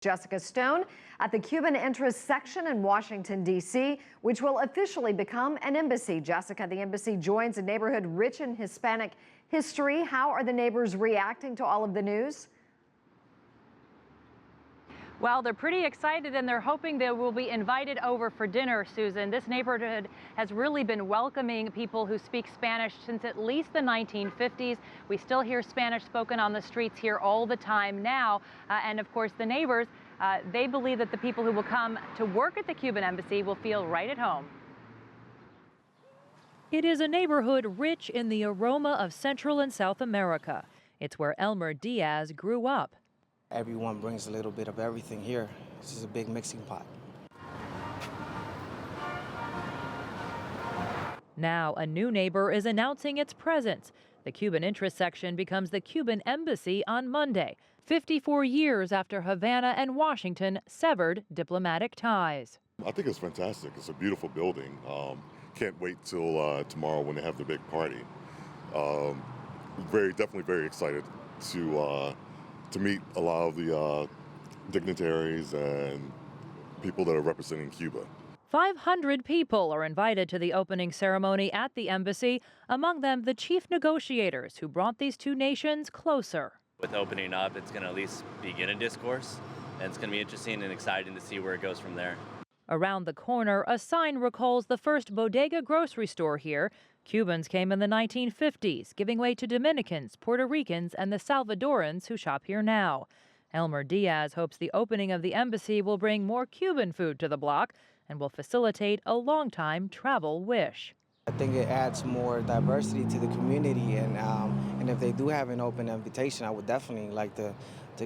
Jessica Stone at the Cuban Interests Section in Washington, D.C., which will officially become an embassy. Jessica, the embassy joins a neighborhood rich in Hispanic history. How are the neighbors reacting to all of the news? Well, they're pretty excited and they're hoping they will be invited over for dinner, Susan. This neighborhood has really been welcoming people who speak Spanish since at least the 1950s. We still hear Spanish spoken on the streets here all the time now. And of course, the neighbors, they believe that the people who will come to work at the Cuban embassy will feel right at home. It is a neighborhood rich in the aroma of Central and South America. It's where Elmer Diaz grew up. Everyone brings a little bit of everything here. This is a big mixing pot. Now, a new neighbor is announcing its presence. The Cuban Interests Section becomes the Cuban Embassy on Monday, 54 years after Havana and Washington severed diplomatic ties. I think it's fantastic. It's a beautiful building. Can't wait till tomorrow when they have the big party. Definitely very excited to meet a lot of the dignitaries and people that are representing Cuba. 500 people are invited to the opening ceremony at the embassy, among them the chief negotiators who brought these two nations closer. With opening up, it's going to at least begin a discourse, and it's going to be interesting and exciting to see where it goes from there. Around the corner, a sign recalls the first bodega grocery store here. Cubans came in the 1950s, giving way to Dominicans, Puerto Ricans, and the Salvadorans who shop here now. Elmer Diaz hopes the opening of the embassy will bring more Cuban food to the block and will facilitate a longtime travel wish. I think it adds more diversity to the community, and if they do have an open invitation, I would definitely like to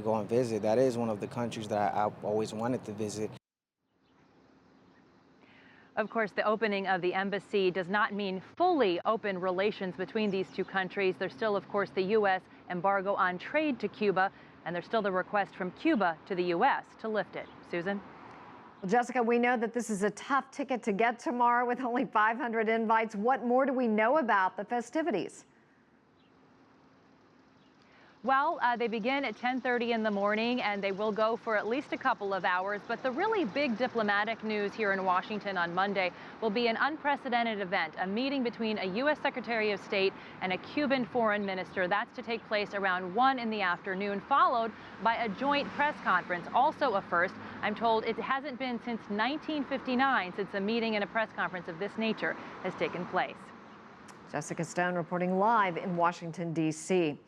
go and visit. That is one of the countries that I've always wanted to visit. Of course, the opening of the embassy does not mean fully open relations between these two countries. There's still, of course, the U.S. embargo on trade to Cuba, and there's still the request from Cuba to the U.S. to lift it. Susan? Well, Jessica, we know that this is a tough ticket to get tomorrow with only 500 invites. What more do we know about the festivities? Well, they begin at 10:30 in the morning and they will go for at least a couple of hours. But the really big diplomatic news here in Washington on Monday will be an unprecedented event, a meeting between a U.S. Secretary of State and a Cuban foreign minister. That's to take place around 1 in the afternoon, followed by a joint press conference, also a first. I'm told it hasn't been since 1959 since a meeting and a press conference of this nature has taken place. Jessica Stone reporting live in Washington, D.C.